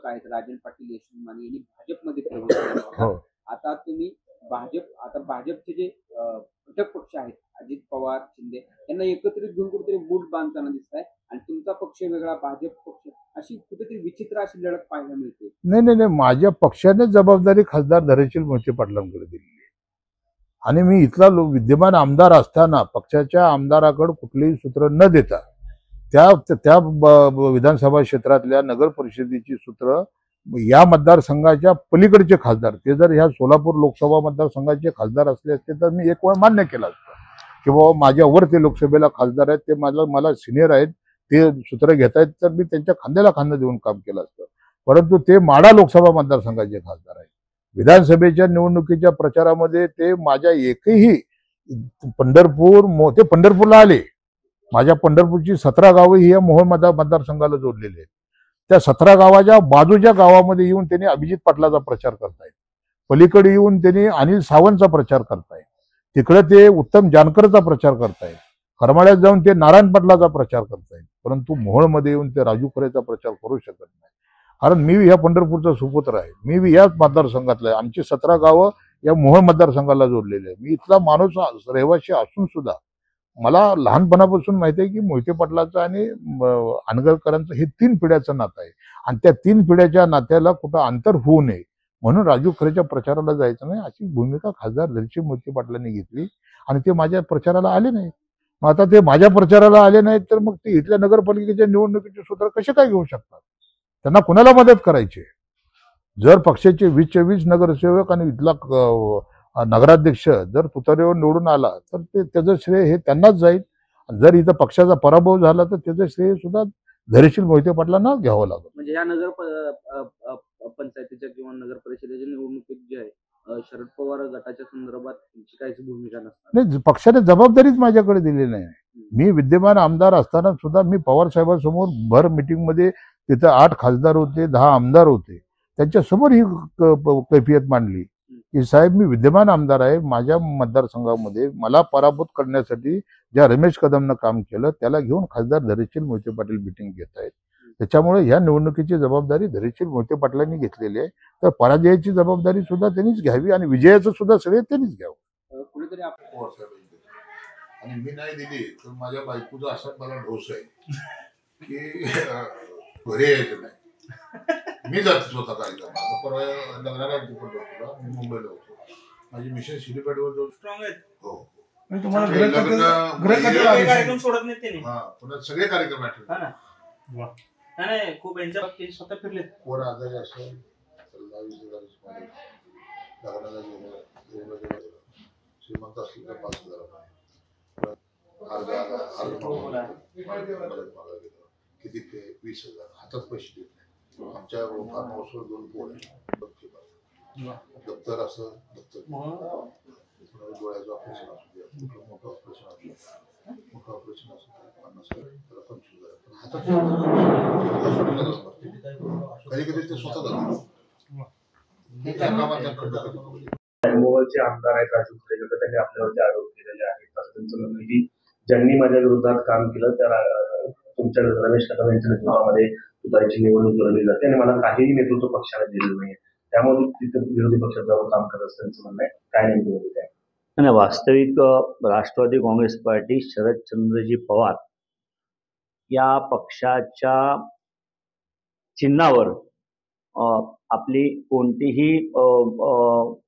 विरोधक आहेत राजन पाटील यशवंत माने यांनी भाजपमध्ये प्रवेश केला होता. आता तुम्ही भाजपचे जे घटक पक्ष आहेत अजित पवार शिंदे यांना एकत्रित घेऊन कुठेतरी बूट बांधताना दिसत आहे आणि तुमचा पक्ष वेगळा भाजप पक्ष अशी कुठेतरी विचित्र अशी लढत पाहायला मिळते. नाही, माझ्या पक्षाने जबाबदारी खासदार धैर्यशील मोहिते पाटलांकडे दिलेली आहे आणि मी इथला विद्यमान आमदार असताना पक्षाच्या आमदाराकडे कुठलेही सूत्र न देता त्या विधानसभा क्षेत्रातल्या नगर परिषदेची सूत्र या मतदारसंघाच्या पलीकडचे खासदार ते जर ह्या सोलापूर लोकसभा मतदारसंघाचे खासदार असले असते तर मी एक वेळ मान्य केला असतं की बाबा माझ्यावर ते लोकसभेला खासदार आहेत, ते मला सिनियर आहेत, ते सूत्र घेत आहेत, तर मी त्यांच्या खांद्याला खांदा देऊन काम केलं असतं. परंतु ते माढा लोकसभा मतदारसंघाचे खासदार आहेत. विधानसभेच्या निवडणुकीच्या प्रचारामध्ये ते माझ्या एकही ते पंढरपूरला आले. माझ्या पंढरपूरची 17 गावं ही या मोहोळ मतदारसंघाला जोडलेली आहेत. त्या 17 गावाच्या बाजूच्या गावामध्ये येऊन त्यांनी अभिजित पाटलाचा प्रचार करतायत, पलीकडे येऊन त्यांनी अनिल सावंतचा प्रचार करतायत, तिकडे ते उत्तम जानकरचा प्रचार करतायत, करमाळ्यात जाऊन ते नारायण पाटलाचा प्रचार करतायत. परंतु मोहोळमध्ये येऊन ते राजू खरेचा प्रचार करू शकत नाही. कारण मी ह्या पंढरपूरचा सुपुत्र आहे, मी याच मतदारसंघातला आहे. आमची 17 गावं या मोहोळ मतदारसंघाला जोडलेले आहे. मी इथला माणूस रहिवासी असून सुद्धा मला लहानपणापासून माहिती आहे की मोहिते पाटलाचं आणि अनगरकरांचं हे 3 पिढ्याचं नातं आहे आणि त्या 3 पिढ्याच्या नात्याला कुठं अंतर होऊ नये म्हणून राजू खरेच्या प्रचाराला जायचं नाही अशी भूमिका खासदार धैर्यशील मोहिते पाटलांनी घेतली आणि ते माझ्या प्रचाराला आले नाही. मग आता ते माझ्या प्रचाराला आले नाहीत तर मग ते इथल्या नगरपालिकेच्या निवडणुकीचे सूत्र कसे काय घेऊ शकतात? त्यांना कुणाला मदत करायची? जर पक्षाचे 20-24 नगरसेवक आणि इथला नगराध्यक्ष जर तुतारीवर निवडून आला तर त्याचं श्रेय हे त्यांनाच जाईल. जर इथं पक्षाचा पराभव झाला तर त्याचं श्रेय सुद्धा धैर्यशील मोहिते पाटलांना घ्यावं लागेल. म्हणजे या नगर पंचायतीच्या किंवा नगर परिषदेच्या निवडणुकीत जे आहे शरद पवार गटाच्या संदर्भात तुमची काहीच भूमिका नसणार? नाही, पक्षाने जबाबदारीच माझ्याकडे दिलेली नाही. मी विद्यमान आमदार असताना सुद्धा मी पवार साहेबांसमोर भर मिटिंगमध्ये तिथं 8 खासदार होते, 10 आमदार होते, त्यांच्यासमोर ही कैफियत मांडली की साहेब मी विद्यमान आमदार आहे, माझ्या मतदारसंघामध्ये मला पराभूत करण्यासाठी ज्या रमेश कदमनं काम केलं त्याला घेऊन खासदार धैर्यशील मोहिते पाटील मिटिंग घेत आहेत. त्याच्यामुळे ह्या निवडणुकीची जबाबदारी धैर्यशील मोहिते पाटलांनी घेतलेली आहे. तर पराजयाची जबाबदारी सुद्धा त्यांनीच घ्यावी आणि विजयाचं सुद्धा श्रेय त्यांनीच घ्यावं. कुणीतरी आणि मी नाही दिली तर माझ्या बायकोचा असा मला ढोस आहे की घरी यायचं नाही. मी जातो स्वतः कार्यक्रम. परवा लग्नाला मी मुंबईला होतो. माझी मिशन शिलीपेटवर जाऊन स्ट्रॉंग आहेत. हो, कार्यक्रम सोडत नाही त्यांनी. पुन्हा सगळे कार्यक्रम नाही खूप यांच्या बाबतीत स्वतः फिरले. कोण आजारी असेल लग्नाला गेलं श्रीमंत असतील तर 5,000 किती 20,000 हातात पैसे देत नाही. आमच्या फार्म हाऊसवर 2 पोर दप्तर असं दप्तर डोळ्याचं ऑपरेशन असू द्या, कुठलं मोठं ऑपरेशन असू द्या, मोठं ऑपरेशन असू द्या 50,000 त्याला 25,000 हातात कधी कधी ते स्वतः जातात. मोहोळचे आमदार आहेत राजू खरे, त्यांनी आपल्यावरती आरोप केलेले आहेत. असं त्यांचं म्हणणं की ज्यांनी माझ्या विरोधात काम केलं त्या तुमच्या रमेश कदम यांच्या नेतृत्वामध्ये तुतारीची निवडणूक लढली जाते आणि मला काहीही नेतृत्व पक्षाने दिलेलं नाही. त्यामुळे तिथे विरोधी पक्षात जाऊन काम करत असतं त्यांचं म्हणणं आहे. काय नेमकं काय? आणि वास्तविक राष्ट्रवादी काँग्रेस पार्टी शरदचंद्रजी पवार या पक्षाच्या चिन्हावर आपली कोणतीही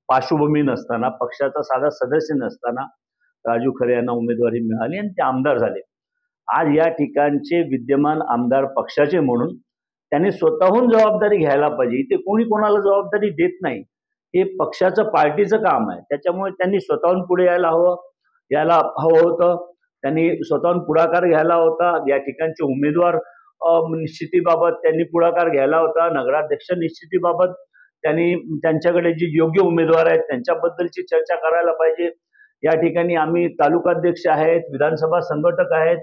पार्श्वभूमी नसताना, पक्षाचा साधा सदस्य नसताना राजू खरे यांना उमेदवारी मिळाली आणि ते आमदार झाले. आज या ठिकाणचे विद्यमान आमदार पक्षाचे म्हणून त्यांनी स्वतःहून जबाबदारी घ्यायला पाहिजे. इथे कोणी कोणाला जबाबदारी देत नाही. हे पक्षाचं पार्टीचं काम आहे. त्याच्यामुळे त्यांनी स्वतःहून पुढे यायला हवं होतं. त्यांनी स्वतःहून पुढाकार घ्यायला होता. या ठिकाणचे उमेदवार निश्चितीबाबत त्यांनी पुढाकार घ्यायला होता. नगराध्यक्ष निश्चितीबाबत त्यांनी त्यांच्याकडे जे योग्य उमेदवार आहेत त्यांच्याबद्दलची चर्चा करायला पाहिजे. या ठिकाणी आम्ही तालुकाध्यक्ष आहेत, विधानसभा संघटक आहेत,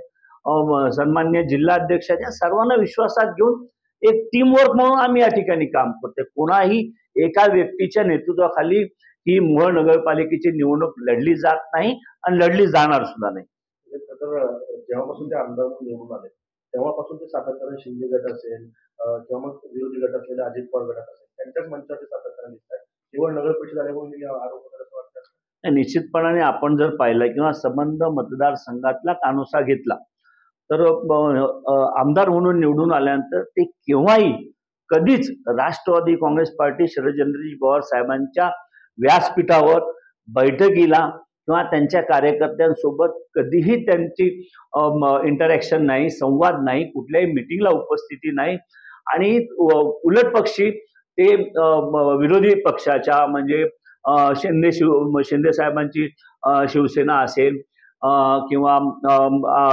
सन्मान्य जिल्हाध्यक्ष आहेत, या सर्वांना विश्वासात घेऊन एक टीमवर्क म्हणून आम्ही या ठिकाणी काम करतोय. कोणाही एका व्यक्तीच्या नेतृत्वाखाली ही मोहोळ नगरपालिकेची निवडणूक लढली जात नाही आणि लढली जाणार सुद्धा नाही. तर जेव्हापासून ते आमदार निवडून आले तेव्हापासून ते सातत्याने शिंदे गट असेल, किंवा मग विरोधी गट असलेले अजित पवार गटात असेल त्यांच्याच मंचावरती सातत्याने दिसत आहेत. केवळ नगर परिषद आल्यामुळे हे आरोप होतात असं वाटतं? निश्चितपणाने आपण जर पाहिलं किंवा संबंध मतदारसंघातला कानोसा घेतला तर आमदार म्हणून निवडून आल्यानंतर ते केव्हाही कधीच राष्ट्रवादी काँग्रेस पार्टी शरदचंद्रजी पवार साहेबांच्या व्यासपीठावर बैठकीला किंवा त्यांच्या कार्यकर्त्यांसोबत कधीही त्यांची इंटरॅक्शन नाही, संवाद नाही, कुठल्याही मिटिंगला उपस्थिती नाही. आणि उलट पक्षी ते विरोधी पक्षाच्या म्हणजे शिंदे साहेबांची शिवसेना असेल किंवा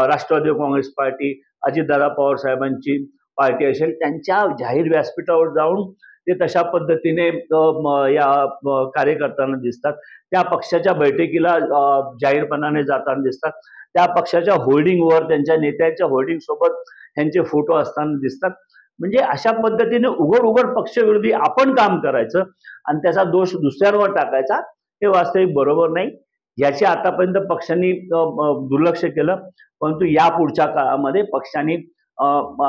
राष्ट्रवादी काँग्रेस पार्टी अजितदादा पवार साहेबांची पार्टी असेल त्यांच्या जाहीर व्यासपीठावर जाऊन ते तशा पद्धतीने या कार्यकर्त्यांना दिसतात. त्या पक्षाच्या बैठकीला जाहीरपणाने जाताना दिसतात. त्या पक्षाच्या होर्डिंगवर त्यांच्या नेत्यांच्या होर्डिंग सोबत त्यांचे फोटो असताना दिसतात. म्हणजे अशा पद्धतीने उघड पक्षविरोधी आपण काम करायचं आणि त्याचा दोष दुसऱ्यांवर टाकायचा हे वास्तविक बरोबर नाही. याची आतापर्यंत पक्षांनी दुर्लक्ष केलं, परंतु या पुढच्या काळामध्ये पक्षांनी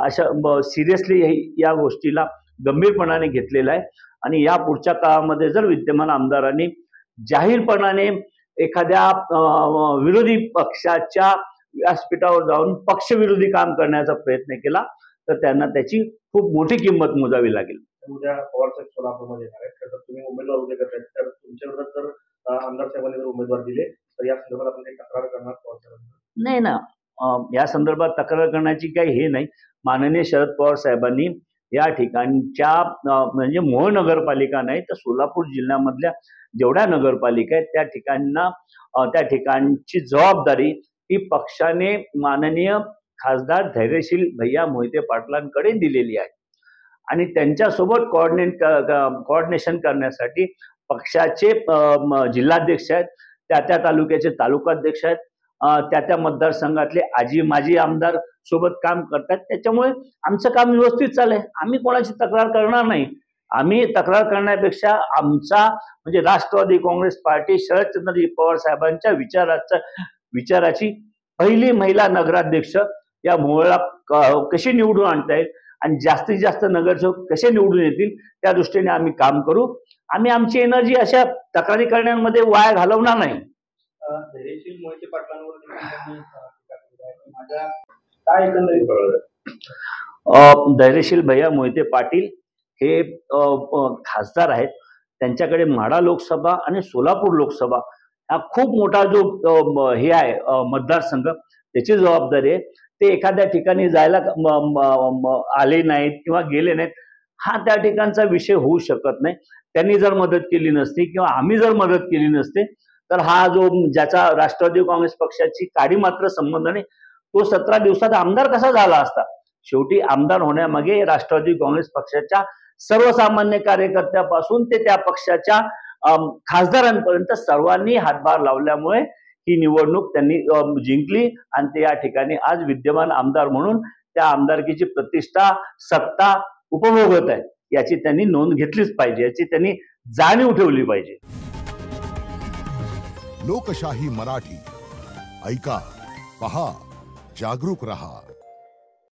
अशा सिरियसली या गोष्टीला गंभीरपणाने घेतलेला आहे. आणि या पुढच्या काळामध्ये जर विद्यमान आमदारांनी जाहीरपणाने एखाद्या विरोधी पक्षाच्या व्यासपीठावर जाऊन पक्षविरोधी काम करण्याचा प्रयत्न केला तर त्यांना त्याची खूप मोठी किंमत मोजावी लागेल. उद्या पवारसाहेब सोलापूरमध्ये येणार आहेत, तर तुम्ही उमेदवार उभे करतायत, तर तुमच्या विरोधात जर आमदार साहेबांनी जर उमेदवार दिले तर या संदर्भात आपण काही तक्रार करणार पवारसाहेबांना? नाही ना, या संदर्भात तक्रार करण्याची काही हे नाही. माननीय शरद पवार साहेबांनी या ठिकाणच्या म्हणजे मोहोळ नगरपालिका नाही तर सोलापूर जिल्ह्यामधल्या जेवढ्या नगरपालिका आहेत त्या ठिकाणची जबाबदारी ही पक्षाने माननीय खासदार धैर्यशील भैया मोहिते पाटलांकडे दिलेली आहे. आणि त्यांच्यासोबत कोऑर्डिनेशन करण्यासाठी पक्षाचे जिल्हाध्यक्ष आहेत, त्या तालुक्याचे तालुकाध्यक्ष आहेत, त्या मतदारसंघातले आजी माजी आमदार सोबत काम करतात. त्याच्यामुळे आमचं काम व्यवस्थित चाललंय. आम्ही कोणाची तक्रार करणार नाही. आम्ही तक्रार करण्यापेक्षा आमचा म्हणजे राष्ट्रवादी काँग्रेस पार्टी शरदचंद्रजी पवार साहेबांच्या विचाराची पहिली महिला नगराध्यक्ष या मोहोळला कशी निवडून आणता येईल आणि जास्तीत जास्त नगरसेवक कसे निवडून येतील त्या दृष्टीने आम्ही काम करू. आम्ही आमची एनर्जी अशा तक्रारी करण्यामध्ये वाया घालवणार नाही. धैर्यशील मोहिते पाटलांवर माझ्या काय एकंदरीत धैर्यशील भैया मोहिते पाटील हे खासदार आहेत. त्यांच्याकडे माढा लोकसभा आणि सोलापूर लोकसभा हा खूप मोठा जो हे आहे मतदारसंघ, त्याची जबाबदारी आहे. ते एखाद्या ठिकाणी जायला आले नाहीत किंवा गेले नाहीत हा त्या ठिकाणचा विषय होऊ शकत नाही. त्यांनी जर मदत केली नसती किंवा आम्ही जर मदत केली नसते तर हा जो ज्याचा राष्ट्रवादी काँग्रेस पक्षाची काडी मात्र संबंध नाही तो 17 दिवसात आमदार कसा झाला असता. शेवटी आमदार होण्यामागे राष्ट्रवादी काँग्रेस पक्षाच्या सर्वसामान्य कार्यकर्त्यापासून ते त्या पक्षाच्या खासदारांपर्यंत सर्वांनी हातभार लावल्यामुळे ही निवडणूक त्यांनी जिंकली आणि ते या ठिकाणी आज विद्यमान आमदार म्हणून त्या आमदारकीची प्रतिष्ठा सत्ता उपभोगत आहे. याची त्यांनी नोंद घेतलीच पाहिजे, याची त्यांनी जाणीव ठेवली पाहिजे. लोकशाही मराठी ऐका, पहा, जागरूक रहा.